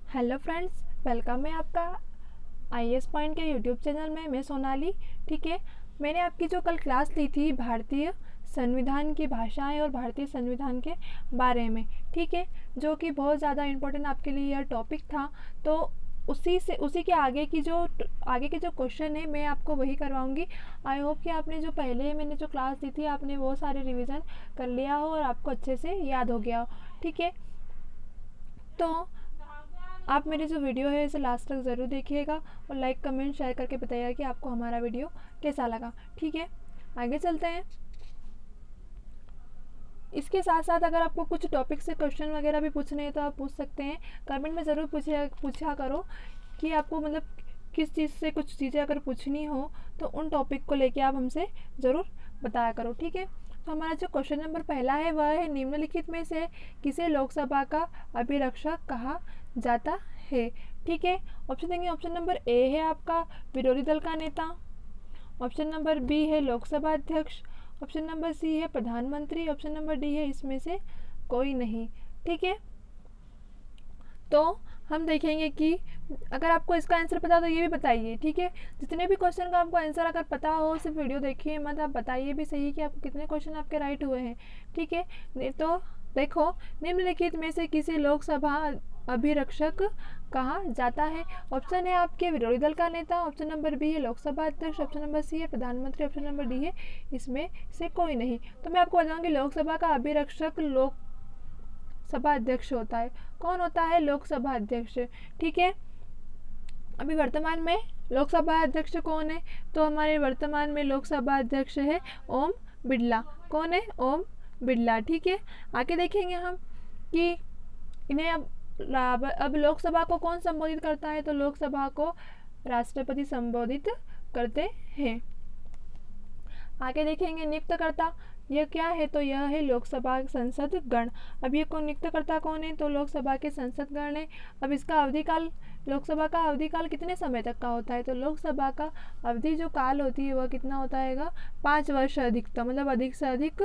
Hello friends, welcome है आपका IAS point के यूट्यूब चैनल में। मैं सोनाली। ठीक है, मैंने आपकी जो कल क्लास ली थी भारतीय संविधान की भाषाएं और भारतीय संविधान के बारे में, ठीक है, जो कि बहुत ज़्यादा इम्पोर्टेंट आपके लिए यह टॉपिक था। तो उसी के आगे के जो क्वेश्चन है मैं आपको वही करवाऊंगी। आई होप कि आपने जो पहले मैंने जो क्लास दी थी आपने वो सारे रिवीजन कर लिया हो और आपको अच्छे से याद हो गया हो। ठीक है, तो आप मेरी जो वीडियो है इसे लास्ट तक ज़रूर देखिएगा और लाइक कमेंट शेयर करके बताइएगा कि आपको हमारा वीडियो कैसा लगा। ठीक है, आगे चलते हैं। इसके साथ साथ अगर आपको कुछ टॉपिक से क्वेश्चन वगैरह भी पूछने हैं तो आप पूछ सकते हैं। कमेंट में ज़रूर पूछा करो कि आपको मतलब किस चीज़ से कुछ चीज़ें अगर पूछनी हो तो उन टॉपिक को लेके आप हमसे ज़रूर बताया करो। ठीक है, तो हमारा जो क्वेश्चन नंबर पहला है वह है, निम्नलिखित में से किसे लोकसभा का अभिरक्षक कहा जाता है। ठीक है, ऑप्शन देंगे। ऑप्शन नंबर ए है आपका विरोधी दल का नेता, ऑप्शन नंबर बी है लोकसभा अध्यक्ष, ऑप्शन नंबर सी है प्रधानमंत्री, ऑप्शन नंबर डी है इसमें से कोई नहीं। ठीक है, तो हम देखेंगे कि अगर आपको इसका आंसर पता तो ये भी बताइए। ठीक है, जितने भी क्वेश्चन का आपको आंसर अगर पता हो सिर्फ वीडियो देखिए मत, आप बताइए भी सही कि आपको कितने क्वेश्चन आपके राइट हुए हैं। ठीक है, तो देखो, निम्नलिखित में से किसे लोकसभा अभिरक्षक कहा जाता है। ऑप्शन है आपके विरोधी दल का नेता, ऑप्शन नंबर बी है लोकसभा अध्यक्ष, ऑप्शन नंबर सी है प्रधानमंत्री, ऑप्शन नंबर डी है इसमें से कोई नहीं। तो मैं आपको बताऊंगी लोकसभा का अभिरक्षक लोकसभा अध्यक्ष होता है। कौन होता है? लोकसभा अध्यक्ष। ठीक है, अभी वर्तमान में लोकसभा अध्यक्ष कौन है? तो हमारे वर्तमान में लोकसभा अध्यक्ष है ओम बिरला। कौन है? ओम बिरला। ठीक है, आगे देखेंगे हम कि इन्हें अब लोकसभा को कौन संबोधित करता है। तो लोकसभा को राष्ट्रपति संबोधित करते हैं। आगे देखेंगे नियुक्तकर्ता, यह क्या है? तो यह है लोकसभा संसद गण। अब ये कौन नियुक्तकर्ता कौन है? तो लोकसभा के संसद गण है। अब इसका अवधिकाल, लोकसभा का अवधिकाल कितने समय तक का होता है? तो लोकसभा का अवधि जो काल होती है वह कितना होता है? 5 वर्ष अधिकतम, मतलब अधिक से अधिक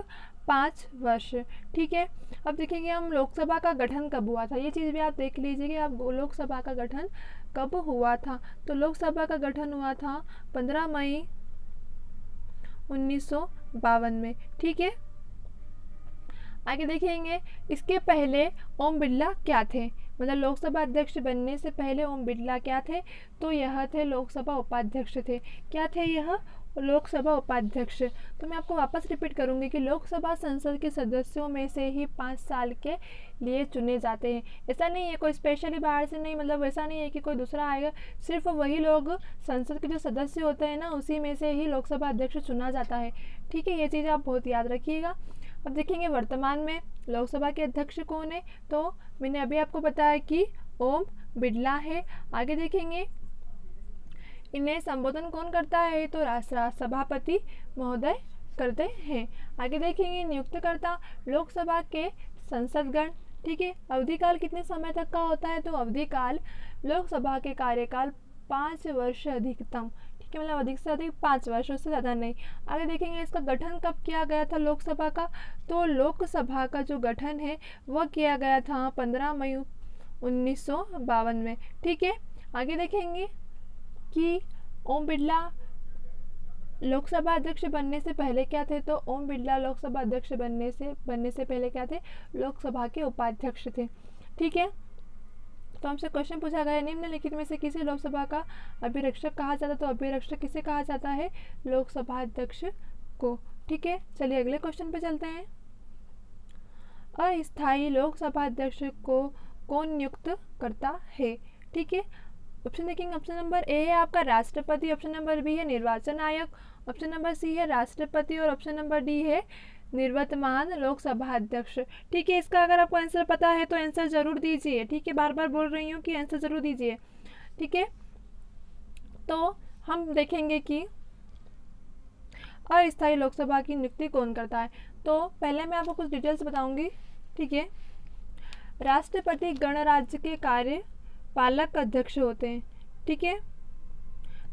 5 वर्ष। ठीक है, अब देखेंगे हम लोकसभा का गठन कब हुआ था। ये चीज़ भी आप देख लीजिए कि आप लोकसभा का गठन कब हुआ था। तो लोकसभा का गठन हुआ था 15 मई 1952 में। ठीक है, आगे देखेंगे इसके पहले ओम बिरला क्या थे, मतलब लोकसभा अध्यक्ष बनने से पहले ओम बिरला क्या थे? तो यह थे लोकसभा उपाध्यक्ष थे। क्या थे यह? लोकसभा उपाध्यक्ष। तो मैं आपको वापस रिपीट करूंगी कि लोकसभा संसद के सदस्यों में से ही 5 साल के लिए चुने जाते हैं। ऐसा नहीं है कोई स्पेशली बाहर से नहीं, मतलब ऐसा नहीं है कि कोई दूसरा आएगा, सिर्फ वही लोग संसद के जो सदस्य होते हैं ना उसी में से ही लोकसभा अध्यक्ष चुना जाता है। ठीक है, ये चीज़ आप बहुत याद रखिएगा। अब देखेंगे वर्तमान में लोकसभा के अध्यक्ष कौन है। तो मैंने अभी आपको बताया कि ओम बिरला है। आगे देखेंगे इन्हें संबोधन कौन करता है? तो सभापति महोदय करते हैं। आगे देखेंगे नियुक्तकर्ता लोकसभा के संसदगण। ठीक है, अवधिकाल कितने समय तक का होता है? तो अवधिकाल लोकसभा के कार्यकाल 5 वर्ष अधिकतम। ठीक है, मतलब अधिक से अधिक 5 वर्ष, उससे ज़्यादा नहीं। आगे देखेंगे इसका गठन कब किया गया था लोकसभा का। तो लोकसभा का जो गठन है वह किया गया था 15 मई 1952 में। ठीक है, आगे देखेंगे कि ओम बिरला लोकसभा अध्यक्ष बनने से पहले क्या थे। तो ओम बिरला लोकसभा अध्यक्ष बनने से पहले क्या थे? लोकसभा के उपाध्यक्ष थे। ठीक है, तो हमसे क्वेश्चन पूछा गया निम्नलिखित में से किसे लोकसभा का अभिरक्षक कहा जाता है। तो अभिरक्षक किसे कहा जाता है? लोकसभा अध्यक्ष को। ठीक है, चलिए अगले क्वेश्चन पे चलते हैं। अस्थायी लोकसभा अध्यक्ष को कौन नियुक्त करता है? ठीक है, ऑप्शन देखेंगे। ऑप्शन नंबर ए है आपका राष्ट्रपति, ऑप्शन नंबर बी है निर्वाचन आयोग, ऑप्शन नंबर सी है राष्ट्रपति और ऑप्शन नंबर डी है निवर्तमान लोकसभा अध्यक्ष। ठीक है, इसका अगर आपको आंसर पता है तो आंसर जरूर दीजिए। ठीक है, बार बार बोल रही हूँ कि आंसर जरूर दीजिए। ठीक है, तो हम देखेंगे कि अस्थायी लोकसभा की नियुक्ति कौन करता है। तो पहले मैं आपको कुछ डिटेल्स बताऊंगी। ठीक है, राष्ट्रपति गणराज्य के कार्यपालक अध्यक्ष होते हैं। ठीक है,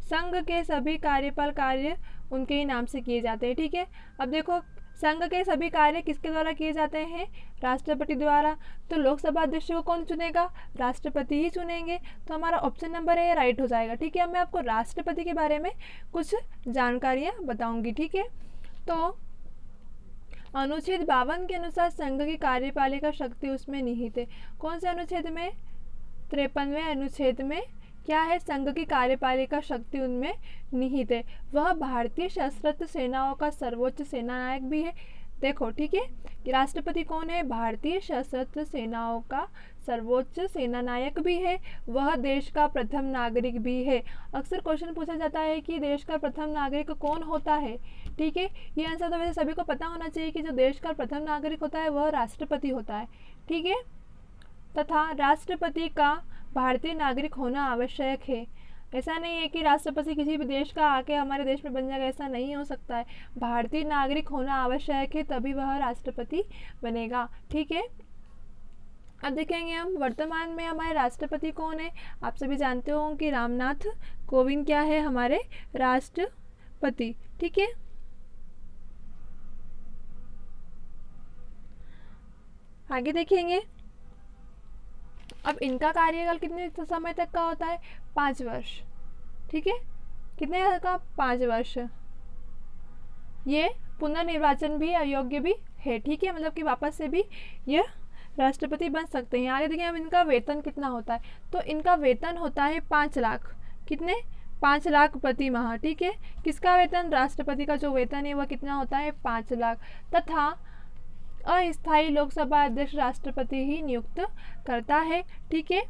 संघ के सभी कार्यपाल कार्य उनके ही नाम से किए जाते हैं। ठीक है, अब देखो संघ के सभी कार्य किसके द्वारा किए जाते हैं? राष्ट्रपति द्वारा। तो लोकसभा अध्यक्ष को कौन चुनेगा? राष्ट्रपति ही चुनेंगे। तो हमारा ऑप्शन नंबर ए राइट हो जाएगा। ठीक है, अब मैं आपको राष्ट्रपति के बारे में कुछ जानकारियाँ बताऊँगी। ठीक है, तो अनुच्छेद 52 के अनुसार संघ की कार्यपालिका शक्ति उसमें निहित है। कौन से अनुच्छेद में? 53वें अनुच्छेद में क्या है? संघ की कार्यपालिका शक्ति उनमें निहित है। वह भारतीय सशस्त्र सेनाओं का सर्वोच्च सेनानायक भी है। देखो, ठीक है, राष्ट्रपति कौन है? भारतीय सशस्त्र सेनाओं का सर्वोच्च सेनानायक भी है। वह देश का प्रथम नागरिक भी है। अक्सर क्वेश्चन पूछा जाता है कि देश का प्रथम नागरिक कौन होता है। ठीक है, ये आंसर तो वैसे सभी को पता होना चाहिए कि जो देश का प्रथम नागरिक होता है वह राष्ट्रपति होता है। ठीक है, तथा राष्ट्रपति का भारतीय नागरिक होना आवश्यक है। ऐसा नहीं है कि राष्ट्रपति किसी भी देश का आके हमारे देश में बन जाएगा, ऐसा नहीं हो सकता है। भारतीय नागरिक होना आवश्यक है, तभी वह राष्ट्रपति बनेगा। ठीक है, अब देखेंगे हम वर्तमान में हमारे राष्ट्रपति कौन है। आप सभी जानते हो कि रामनाथ कोविंद क्या है? हमारे राष्ट्रपति। ठीक है, आगे देखेंगे। अब इनका कार्यकाल कितने समय तक का होता है? 5 वर्ष। ठीक है, कितने का? 5 वर्ष। ये पुनर्निर्वाचन भी अयोग्य भी है। ठीक है, मतलब कि वापस से भी यह राष्ट्रपति बन सकते हैं। आगे देखिए, अब इनका वेतन कितना होता है। तो इनका वेतन होता है 5 लाख। कितने? 5 लाख प्रति माह। ठीक है, किसका वेतन? राष्ट्रपति का जो वेतन है वह कितना होता है? 5 लाख। तथा अस्थायी लोकसभा अध्यक्ष राष्ट्रपति ही नियुक्त करता है। ठीक है,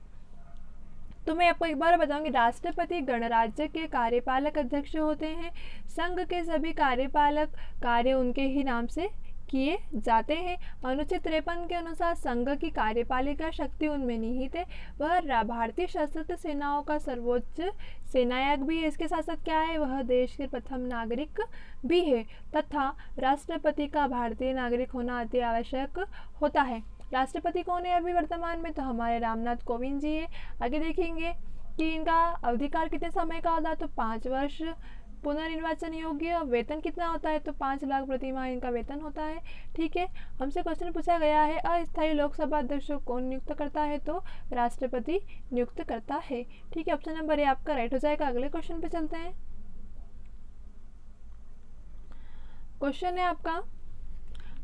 तो मैं आपको एक बार बताऊंगी, राष्ट्रपति गणराज्य के कार्यपालक अध्यक्ष होते हैं। संघ के सभी कार्यपालक कार्य उनके ही नाम से किए जाते हैं। अनुच्छेद 53 के अनुसार संघ की कार्यपालिका शक्ति उनमें निहित है। वह भारतीय सशस्त्र सेनाओं का सर्वोच्च सेनानायक भी है। इसके साथ साथ क्या है? वह देश के प्रथम नागरिक भी है। तथा राष्ट्रपति का भारतीय नागरिक होना अति आवश्यक होता है। राष्ट्रपति कौन है अभी वर्तमान में? तो हमारे रामनाथ कोविंद जी है। आगे देखेंगे कि इनका अधिकार कितने समय का होता है। तो 5 वर्ष। पुनर्निर्वाचन योग्य। वेतन कितना होता है? तो 5 लाख प्रति माह इनका वेतन होता है। ठीक है, हमसे क्वेश्चन पूछा गया है अस्थायी लोकसभा अध्यक्ष को कौन नियुक्त करता है? तो राष्ट्रपति नियुक्त करता है। ठीक है, ऑप्शन नंबर ए आपका राइट हो जाएगा। अगले क्वेश्चन पे चलते हैं। क्वेश्चन है आपका,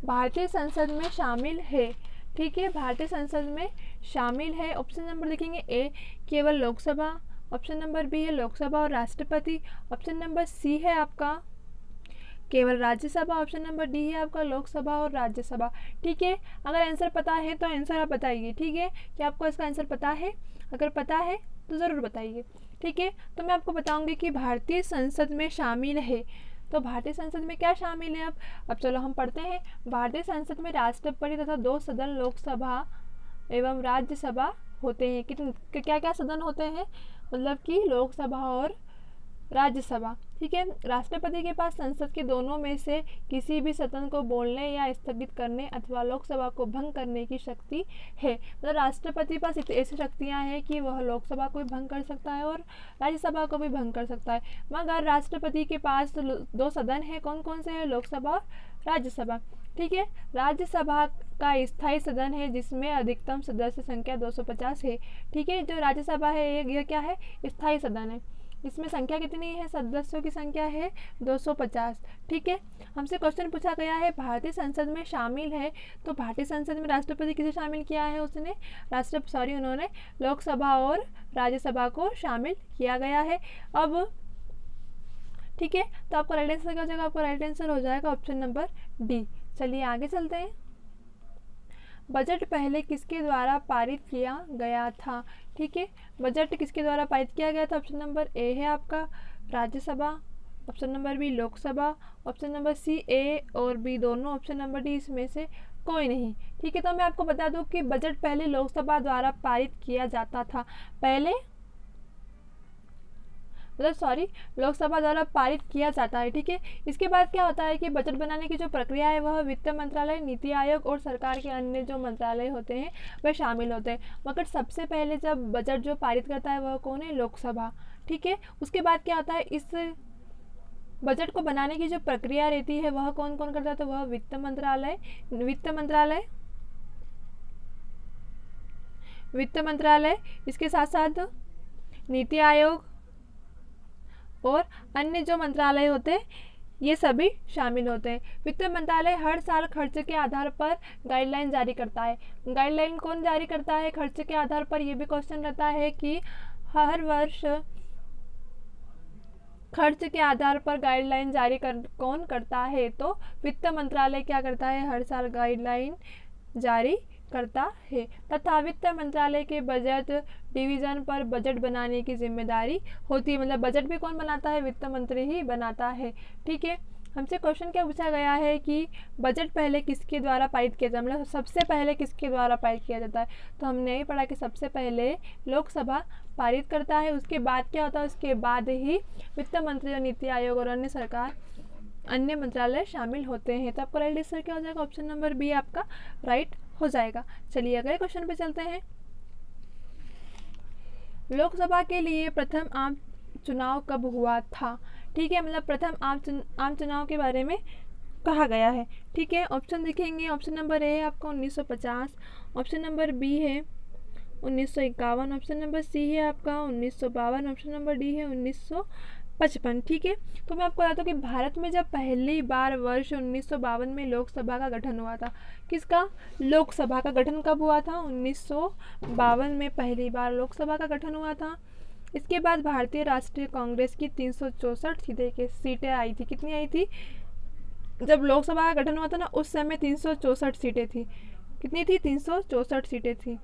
भारतीय संसद में शामिल है। ठीक है, भारतीय संसद में शामिल है। ऑप्शन नंबर देखेंगे ए केवल लोकसभा, ऑप्शन नंबर बी है लोकसभा और राष्ट्रपति, ऑप्शन नंबर सी है आपका केवल राज्यसभा, ऑप्शन नंबर डी है आपका लोकसभा और राज्यसभा। ठीक है, अगर आंसर पता है तो आंसर आप बताइए। ठीक है, क्या आपको इसका आंसर पता है? अगर पता है तो ज़रूर बताइए। ठीक है, तो मैं आपको बताऊंगी कि भारतीय संसद में शामिल है। तो भारतीय संसद में क्या शामिल है? अब चलो हम पढ़ते हैं। भारतीय संसद में राष्ट्रपति तथा 2 सदन लोकसभा एवं राज्यसभा होते हैं। कितने क्या क्या सदन होते हैं? मतलब कि लोकसभा और राज्यसभा। ठीक है, राष्ट्रपति के पास संसद के दोनों में से किसी भी सदन को बोलने या स्थगित करने अथवा लोकसभा को भंग करने की शक्ति है। मतलब राष्ट्रपति के पास ऐसी शक्तियां हैं कि वह लोकसभा को भी भंग कर सकता है और राज्यसभा को भी भंग कर सकता है। मगर राष्ट्रपति के पास 2 सदन है। कौन कौन से हैं? लोकसभा और राज्यसभा। ठीक है, राज्यसभा का स्थायी सदन है जिसमें अधिकतम सदस्य संख्या 250 है। ठीक है, जो राज्यसभा है यह क्या है? स्थायी सदन है। इसमें संख्या कितनी है? सदस्यों की संख्या है 250। ठीक है, हमसे क्वेश्चन पूछा गया है भारतीय संसद में शामिल है। तो भारतीय संसद में राष्ट्रपति किसे शामिल किया है? उन्होंने लोकसभा और राज्यसभा को शामिल किया गया है। अब ठीक है, तो आपका राइट आंसर क्या हो जाएगा? आपका राइट आंसर हो जाएगा ऑप्शन नंबर डी। चलिए आगे चलते हैं। बजट पहले किसके द्वारा पारित किया गया था? ठीक है, बजट किसके द्वारा पारित किया गया था? ऑप्शन नंबर ए है आपका Rajya Sabha, option number B Lok Sabha, option number C A और बी दोनों, ऑप्शन नंबर डी इसमें से कोई नहीं। ठीक है, तो मैं आपको बता दूं कि बजट पहले लोकसभा द्वारा पारित किया जाता था। लोकसभा द्वारा पारित किया जाता है। ठीक है, इसके बाद क्या होता है कि बजट बनाने की जो प्रक्रिया है वह वित्त मंत्रालय, नीति आयोग और सरकार के अन्य जो मंत्रालय होते हैं वह शामिल होते हैं। मगर सबसे पहले जब बजट जो पारित करता है वह कौन है? लोकसभा। ठीक है, उसके बाद क्या होता है, इस बजट को बनाने की जो प्रक्रिया रहती है वह कौन कौन करता है, तो वह वित्त मंत्रालय, इसके साथ साथ नीति आयोग और अन्य जो मंत्रालय होते हैं ये सभी शामिल होते हैं। वित्त मंत्रालय हर साल खर्च के आधार पर गाइडलाइन जारी करता है। गाइडलाइन कौन जारी करता है खर्च के आधार पर, ये भी क्वेश्चन रहता है कि हर वर्ष खर्च के आधार पर गाइडलाइन जारी कौन करता है, तो वित्त मंत्रालय क्या करता है, हर साल गाइडलाइन जारी करता है। तथा वित्त मंत्रालय के बजट डिवीजन पर बजट बनाने की जिम्मेदारी होती है। मतलब बजट भी कौन बनाता है, वित्त मंत्री ही बनाता है। ठीक है, हमसे क्वेश्चन क्या पूछा गया है कि बजट पहले किसके द्वारा पारित किया जाता है, मतलब सबसे पहले किसके द्वारा पारित किया जाता है, तो हमने यही पढ़ा कि सबसे पहले लोकसभा पारित करता है, उसके बाद क्या होता है, उसके बाद ही वित्त मंत्री और नीति आयोग और अन्य मंत्रालय शामिल होते हैं। तो आपका राइट आंसर क्या हो जाएगा, ऑप्शन नंबर बी आपका राइट हो जाएगा। चलिए अगले क्वेश्चन पे चलते हैं। लोकसभा के लिए प्रथम आम चुनाव कब हुआ था। ठीक है, मतलब प्रथम आम चुनाव के बारे में कहा गया है। ठीक है, ऑप्शन देखेंगे, ऑप्शन नंबर ए है आपका 1950, ऑप्शन नंबर बी है 1951, ऑप्शन नंबर सी है आपका 1952, ऑप्शन नंबर डी है 1955। ठीक है, तो मैं आपको बताता हूँ कि भारत में जब पहली बार वर्ष 1952 में लोकसभा का गठन हुआ था, किसका, लोकसभा का गठन कब हुआ था, 1952 में पहली बार लोकसभा का गठन हुआ था। इसके बाद भारतीय राष्ट्रीय कांग्रेस की 364 सीटें आई थी। कितनी आई थी, जब लोकसभा का गठन हुआ था ना उस समय 364 सीटें थी। कितनी थी, 364 सीटें थी।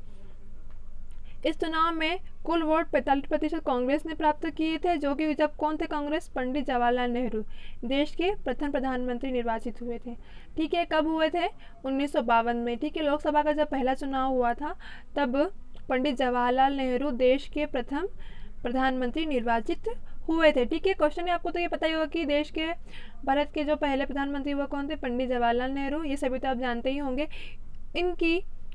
इस चुनाव में कुल वोट 45% कांग्रेस ने प्राप्त किए थे, जो कि जब कौन थे कांग्रेस, पंडित जवाहरलाल नेहरू देश के प्रथम प्रधानमंत्री निर्वाचित हुए थे। ठीक है, कब हुए थे, 1952 में। ठीक है, लोकसभा का जब पहला चुनाव हुआ था तब पंडित जवाहरलाल नेहरू देश के प्रथम प्रधानमंत्री निर्वाचित हुए थे। ठीक है, क्वेश्चन है आपको तो ये पता ही होगा कि देश के भारत के जो पहले प्रधानमंत्री वो कौन थे, पंडित जवाहरलाल नेहरू, ये सभी तो आप जानते ही होंगे।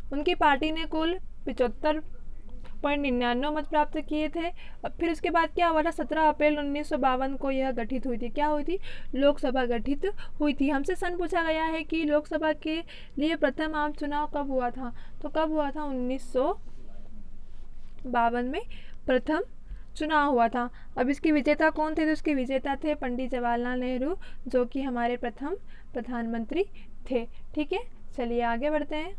उनकी पार्टी ने कुल 75.99 मत प्राप्त किए थे। फिर उसके बाद क्या हुआ था, 17 अप्रैल 1952 को यह गठित हुई थी। क्या हुई थी, लोकसभा गठित हुई थी। हमसे सन पूछा गया है कि लोकसभा के लिए प्रथम आम चुनाव कब हुआ था, तो कब हुआ था, 1952 में प्रथम चुनाव हुआ था। अब इसके विजेता कौन थे, तो इसके विजेता थे पंडित जवाहरलाल नेहरू, जो कि हमारे प्रथम प्रधानमंत्री थे। ठीक है, चलिए आगे बढ़ते हैं।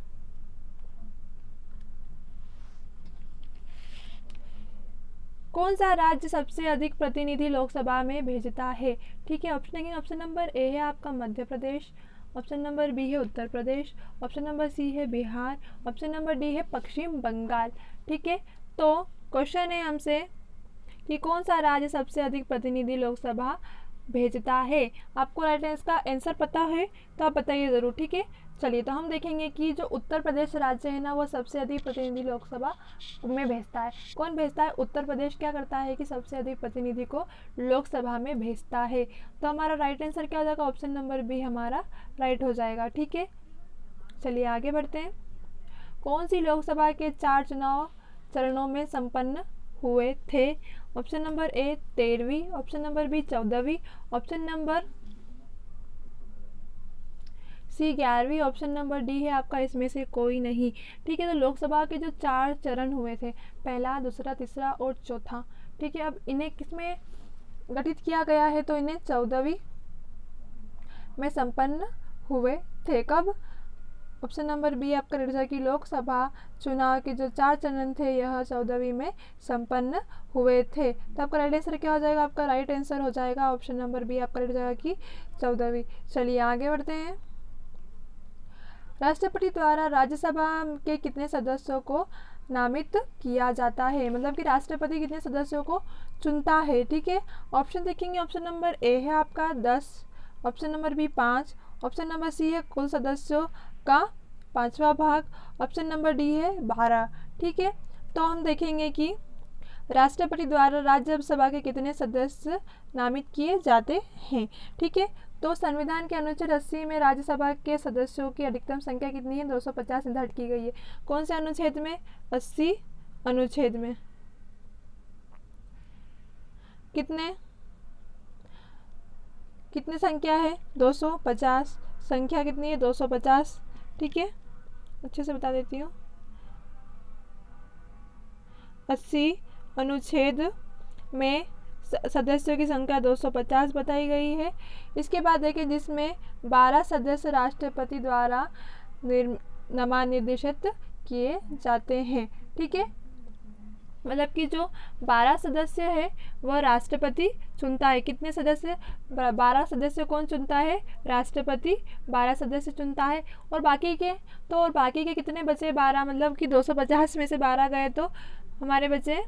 कौन सा राज्य सबसे अधिक प्रतिनिधि लोकसभा में भेजता है। ठीक है, ऑप्शन नंबर ए है आपका Madhya Pradesh, option number B है Uttar Pradesh, option number C है बिहार, ऑप्शन नंबर डी है पश्चिम बंगाल। ठीक है, तो क्वेश्चन है हमसे कि कौन सा राज्य सबसे अधिक प्रतिनिधि लोकसभा भेजता है। आपको राइट इसका आंसर पता है तो आप बताइए ज़रूर। ठीक है, चलिए तो हम देखेंगे कि जो उत्तर प्रदेश राज्य है ना वो सबसे अधिक प्रतिनिधि लोकसभा में भेजता है। कौन भेजता है, उत्तर प्रदेश क्या करता है कि सबसे अधिक प्रतिनिधि को लोकसभा में भेजता है। तो हमारा राइट आंसर क्या हो जाएगा, ऑप्शन नंबर बी हमारा राइट हो जाएगा। ठीक है, चलिए आगे बढ़ते हैं। कौन सी लोकसभा के 4 चुनाव चरणों में संपन्न हुए थे। ऑप्शन नंबर ए 13वीं, ऑप्शन नंबर बी 14वीं, ऑप्शन नंबर सी 11वीं, ऑप्शन नंबर डी है आपका इसमें से कोई नहीं। ठीक है, तो लोकसभा के जो 4 चरण हुए थे, पहला, दूसरा, तीसरा और चौथा। ठीक है, अब इन्हें किसमें गठित किया गया है, तो इन्हें 14वीं में संपन्न हुए थे। कब, ऑप्शन नंबर बी आपका रेड हो कि लोकसभा चुनाव के जो 4 चरण थे यह 14वीं में संपन्न हुए थे। तो आपका राइट आंसर क्या हो जाएगा, आपका राइट आंसर हो जाएगा ऑप्शन नंबर बी आपका रेड हो जाएगा कि 14वीं। चलिए आगे बढ़ते हैं। राष्ट्रपति द्वारा राज्यसभा के कितने सदस्यों को नामित किया जाता है, मतलब कि राष्ट्रपति कितने सदस्यों को चुनता है। ठीक है, ऑप्शन देखेंगे, ऑप्शन नंबर ए है आपका 10, option number B 5, option number C है कुल सदस्यों का 5वां भाग, ऑप्शन नंबर डी है 12। ठीक है, तो हम देखेंगे कि राष्ट्रपति द्वारा राज्यसभा के कितने सदस्य नामित किए जाते हैं। ठीक है, तो संविधान के अनुच्छेद 80 में राज्यसभा के सदस्यों की अधिकतम संख्या कितनी है, 250 निर्धारित की गई है। कौन से अनुच्छेद में, 80 अनुच्छेद में कितने कितनी संख्या है? 250। संख्या कितनी है? 250। ठीक है, अच्छे से बता देती हूँ। 80 अनुच्छेद में सदस्यों की संख्या 250 बताई गई है। इसके बाद देखिए, जिसमें 12 सदस्य राष्ट्रपति द्वारा नामनिर्देशित किए जाते हैं। ठीक है, मतलब कि जो 12 सदस्य है वह राष्ट्रपति चुनता है। कितने सदस्य? 12 सदस्य कौन चुनता है? राष्ट्रपति 12 सदस्य चुनता है। और बाकी के कितने बचे? 12, मतलब कि 250 में से 12 गए तो हमारे बचे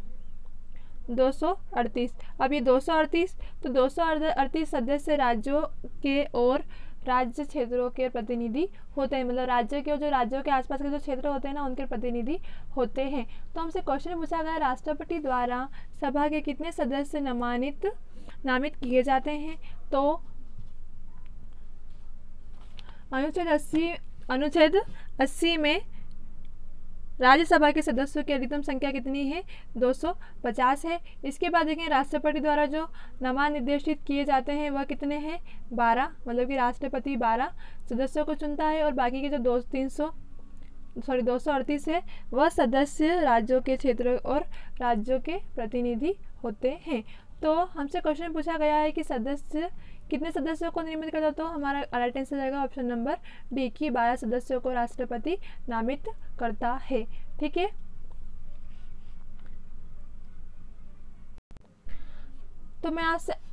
238। अब ये 238, तो 238 सदस्य राज्यों के और राज्य क्षेत्रों के प्रतिनिधि होते हैं। मतलब राज्यों के आसपास के जो क्षेत्र होते हैं ना, उनके प्रतिनिधि होते हैं। तो हमसे क्वेश्चन पूछा गया, राष्ट्रपति द्वारा सभा के कितने सदस्य नामित किए जाते हैं? तो अनुच्छेद 80 में राज्यसभा के सदस्यों की अधिकतम संख्या कितनी है? 250 है। इसके बाद देखें, राष्ट्रपति द्वारा जो नामनिर्देशित किए जाते हैं वह कितने हैं? 12, मतलब कि राष्ट्रपति 12 सदस्यों को चुनता है। और बाकी के जो 238 है वह सदस्य राज्यों के क्षेत्र और राज्यों के प्रतिनिधि होते हैं। तो हमसे क्वेश्चन पूछा गया है कि कितने सदस्यों को नियमित करता, तो हमारा राइट आंसर रहेगा ऑप्शन नंबर डी की 12 सदस्यों को राष्ट्रपति नामित करता है। ठीक है, तो मैं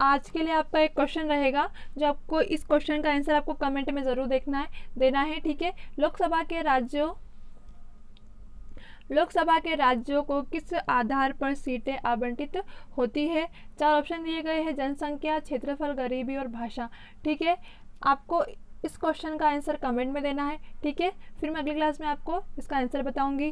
आज के लिए आपका एक क्वेश्चन रहेगा, जो आपको इस क्वेश्चन का आंसर आपको कमेंट में ज़रूर देना है। ठीक है, लोकसभा के राज्यों को किस आधार पर सीटें आवंटित होती है? 4 ऑप्शन दिए गए हैं, जनसंख्या, क्षेत्रफल, गरीबी और भाषा। ठीक है, आपको इस क्वेश्चन का आंसर कमेंट में देना है। ठीक है, फिर मैं अगली क्लास में आपको इसका आंसर बताऊंगी।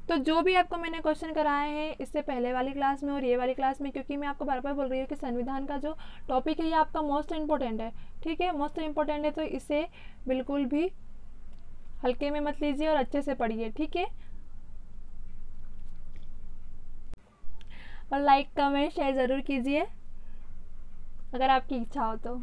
तो जो भी आपको मैंने क्वेश्चन कराए हैं इससे पहले वाली क्लास में और ये वाली क्लास में, क्योंकि मैं आपको बार बार बोल रही हूँ कि संविधान का जो टॉपिक है ये आपका मोस्ट इम्पोर्टेंट है। ठीक है, मोस्ट इम्पोर्टेंट है, तो इसे बिल्कुल भी हल्के में मत लीजिए और अच्छे से पढ़िए। ठीक है, और लाइक कमेंट शेयर ज़रूर कीजिए अगर आपकी इच्छा हो तो।